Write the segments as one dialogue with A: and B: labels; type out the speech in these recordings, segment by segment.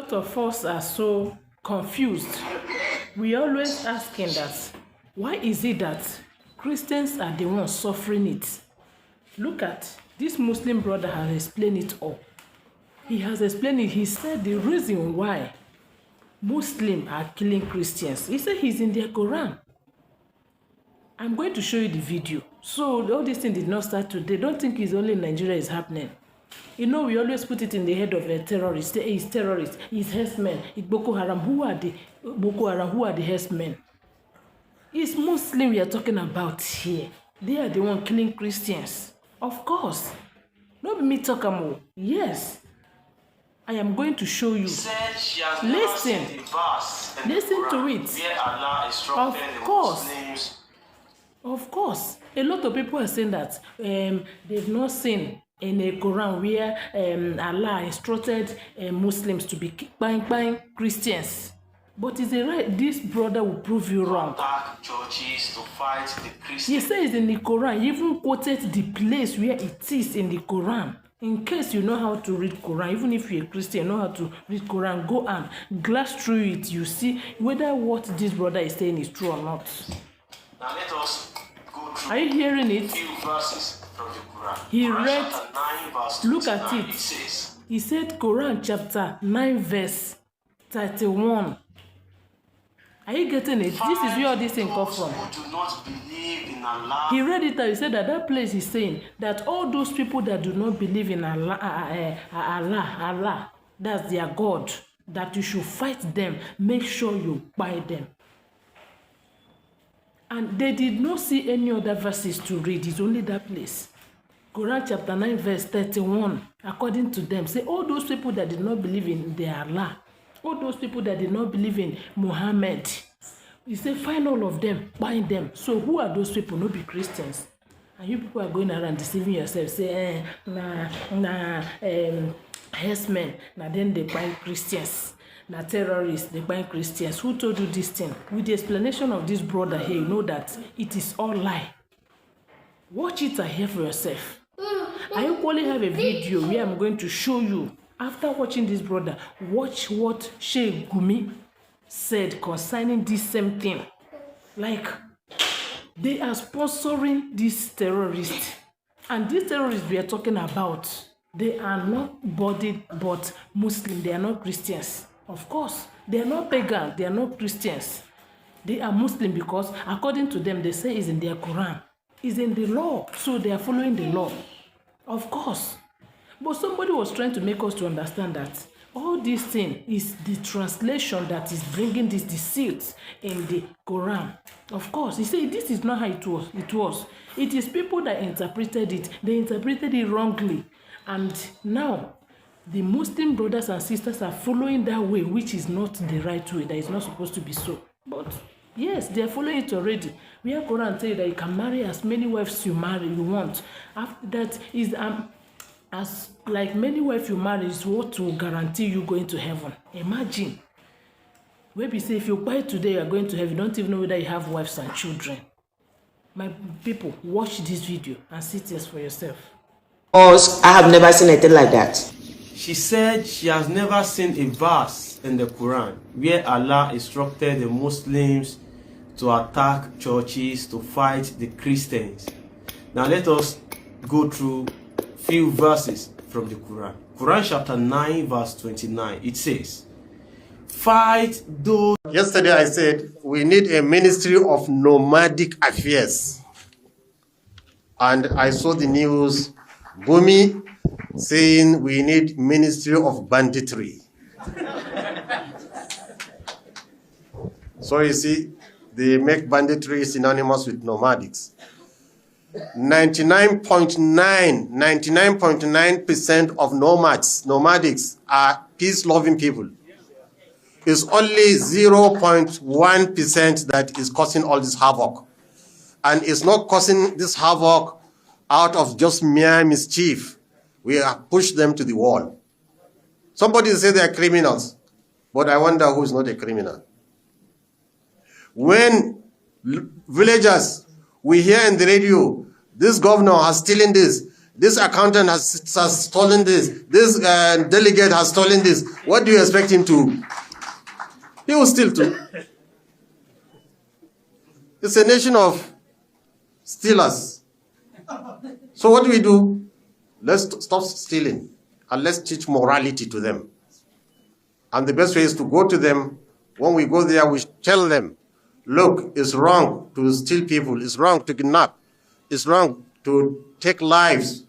A: lot of us are so confused. We always asking that, why is it that Christians are the ones suffering it? Look at this Muslim brother has explained it all. He has explained it. He said the reason why Muslims are killing Christians. He said he's in their Quran. I'm going to show you the video. So all this thing did not start today. Don't think it's only in Nigeria is happening. You know, we always put it in the head of a terrorist. He's terrorist. He's herdsmen. It's Boko Haram. Who are the Boko Haram? Who are the herdsmen? It's Muslim we are talking about here. They are the one killing Christians. Of course. Not me talking more. Yes. I am going to show you. Listen. Listen to it. Of course. Of course. A lot of people are saying that they've not seen in the Quran where Allah instructed Muslims to be buying Christians. But is it right? This brother will prove you wrong. He says in the Quran, he even quoted the place where it is in the Quran. In case you know how to read Quran, even if you're a Christian, know how to read Quran, go and glance through it. You see whether what this brother is saying is true or not.
B: Now let us go through.
A: Are you hearing it?
B: Few verses from the Quran.
A: He
B: Quran
A: read.
B: chapter 9, verse
A: Look at
B: 29,
A: it.
B: Says,
A: He said Quran chapter 9 verse 31. Are you getting it? This is where all this thing comes from.
B: Who do not believe in Allah.
A: He read it and he said that place is saying that all those people that do not believe in Allah, that's their God, that you should fight them, make sure you buy them. And they did not see any other verses to read. It's only that place. Quran chapter 9 verse 31, according to them, say all those people that did not believe in their Allah, all those people that did not believe in Muhammad, he said find all of them, bind them. So who are those people? No be Christians. And you people are going around deceiving yourself, say herdsmen, now then they bind Christians. Now terrorists, they bind Christians. Who told you this thing? With the explanation of this brother here, you know that it is all lie. Watch it and hear for yourself. I equally have a video where I'm going to show you. After watching this brother, watch what Sheikh Gumi said concerning this same thing. Like, they are sponsoring these terrorists. And these terrorists we are talking about, they are not bodied but Muslim. They are not Christians. Of course, they are not pagan. They are not Christians. They are Muslim because according to them, they say it's in their Quran. It's in the law. So they are following the law. Of course. But somebody was trying to make us to understand that all this thing is the translation that is bringing this deceit in the Quran. Of course, he said this is not how it was. It is people that interpreted it. They interpreted it wrongly. And now, the Muslim brothers and sisters are following that way, which is not the right way. That is not supposed to be so. But yes, they are following it already. We are Quran tell you that you can marry as many wives you want. After that is as like many wives you marry is what will guarantee you going to heaven. Imagine. Maybe say if you buy today you are going to heaven, you don't even know whether you have wives and children. My people, watch this video and see this for yourself.
C: Because I have never seen anything like that.
D: She said she has never seen a verse in the Quran where Allah instructed the Muslims to attack churches, to fight the Christians. Now let us go through few verses from the Quran. Quran chapter 9 verse 29. It says, fight those.
E: Yesterday I said we need a ministry of nomadic affairs. And I saw the news, Gumi saying we need ministry of banditry. So you see, they make banditry synonymous with nomadics. 99.9% of nomadics are peace-loving people. It's only 0.1% that is causing all this havoc. And it's not causing this havoc out of just mere mischief. We have pushed them to the wall. Somebody say they are criminals, but I wonder who is not a criminal. When villagers, we hear in the radio, this governor has stolen this, This accountant has stolen this. This delegate has stolen this. What do you expect him to? He will steal too. It's a nation of stealers. So what do? Let's stop stealing and let's teach morality to them. And the best way is to go to them. When we go there, we tell them, look, it's wrong to steal people. It's wrong to kidnap. It's wrong to take lives.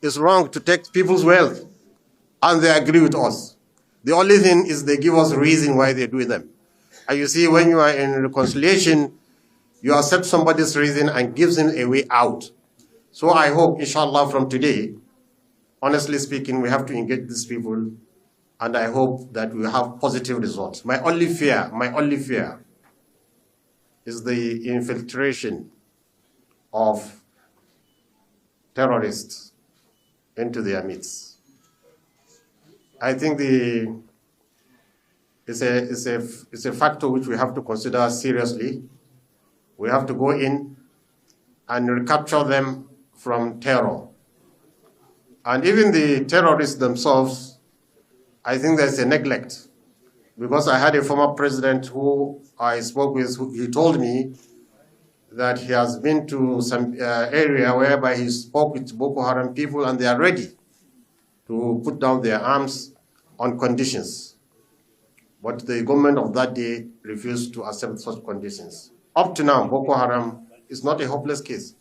E: It's wrong to take people's wealth. And they agree with us. The only thing is they give us a reason why they do them. And you see, when you are in reconciliation, you accept somebody's reason and gives him a way out. So I hope, inshallah, from today, honestly speaking, we have to engage these people, and I hope that we have positive results. My only fear is the infiltration of terrorists into their midst. I think it's a factor which we have to consider seriously. We have to go in and recapture them from terror. And even the terrorists themselves, I think there's a neglect. Because I had a former president who I spoke with, he told me that he has been to some area whereby he spoke with Boko Haram people and they are ready to put down their arms on conditions. But the government of that day refused to accept such conditions. Up to now, Boko Haram is not a hopeless case.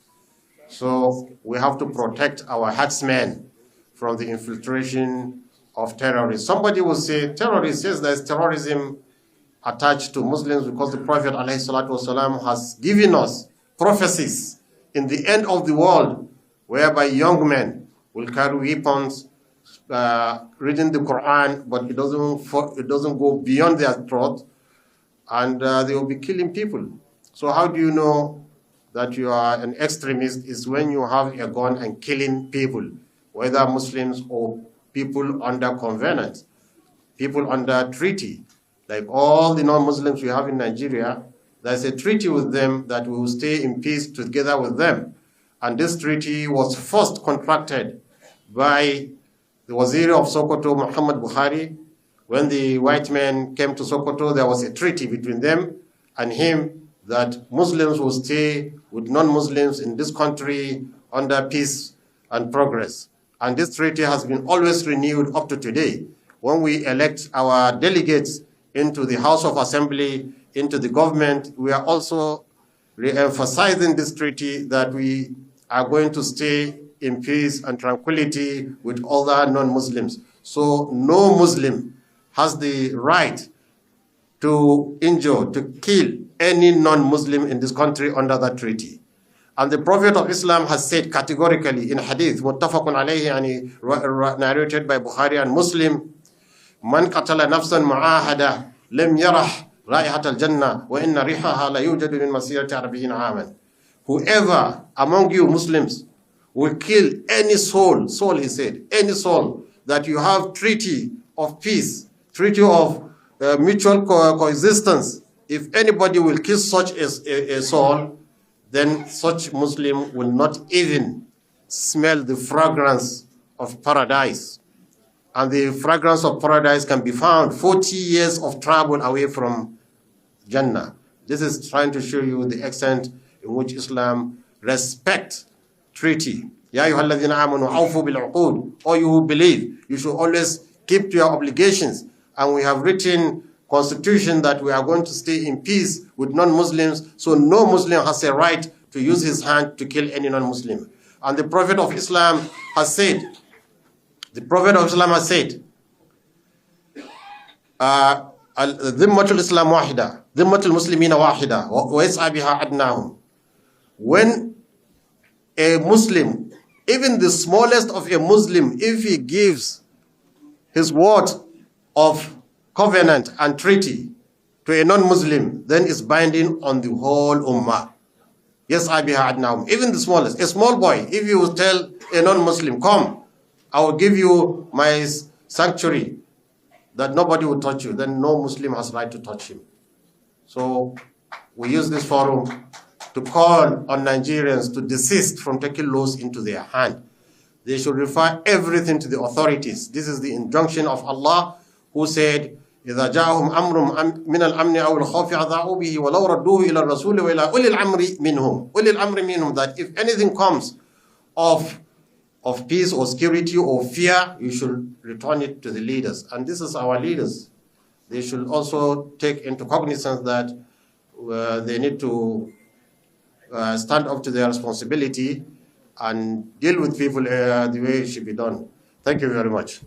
E: So we have to protect our herdsmen from the infiltration of terrorists. Somebody will say, terrorists, yes, there's terrorism attached to Muslims because the Prophet ﷺ has given us prophecies in the end of the world whereby young men will carry weapons, reading the Quran, but it doesn't go beyond their throat, and they will be killing people. So how do you know that you are an extremist? Is when you have a gun and killing people, whether Muslims or people under covenant, people under treaty. Like all the non-Muslims we have in Nigeria, there's a treaty with them that we will stay in peace together with them. And this treaty was first contracted by the Wazir of Sokoto, Muhammad Buhari. When the white men came to Sokoto, there was a treaty between them and him that Muslims will stay with non-Muslims in this country under peace and progress. And this treaty has been always renewed up to today. When we elect our delegates into the House of Assembly, into the government, we are also re-emphasizing this treaty that we are going to stay in peace and tranquility with other non-Muslims. So no Muslim has the right to injure, to kill any non-Muslim in this country under that treaty. And the Prophet of Islam has said categorically in hadith, muttafaqun alayhi, and narrated by Bukhari and Muslim, man qatala nafsan mu'ahada lam yarah ra'ihat al-jannah wa inna rihaha la yujadu min masirati 40 aman. Whoever among you Muslims will kill any soul, he said, any soul that you have treaty of peace, treaty of mutual coexistence, if anybody will kill such a soul, then such Muslim will not even smell the fragrance of paradise. And the fragrance of paradise can be found 40 years of travel away from Jannah. This is trying to show you the extent in which Islam respects treaty. Ya ayyuhalladhina amanu awfu bil uqud. Or you who believe, you should always keep to your obligations. And we have written constitution that we are going to stay in peace with non-Muslims, so no Muslim has a right to use his hand to kill any non-Muslim. And the Prophet of Islam has said, dhimmatul Islam wahida, dhimmatul muslimina wahida, wa yas'a biha adnahum. When a Muslim, even the smallest of a Muslim, if he gives his word of covenant and treaty to a non-Muslim, then it's binding on the whole ummah. Yes, I biha adnahum. Even the smallest, a small boy, if you tell a non-Muslim, come, I will give you my sanctuary, that nobody will touch you, then no Muslim has right to touch him. So we use this forum to call on Nigerians to desist from taking laws into their hand. They should refer everything to the authorities. This is the injunction of Allah, who said, إذا جاءهم أمر من الأمن أو الخوف أذاعوا به ولو ردوه إلى الرسول وإلى أولي الأمر منهم. أولي الأمر منهم, that if anything comes of peace or security or fear, you should return it to the leaders. And this is our leaders. They should also take into cognizance that they need to stand up to their responsibility and deal with people the way it should be done. Thank you very much.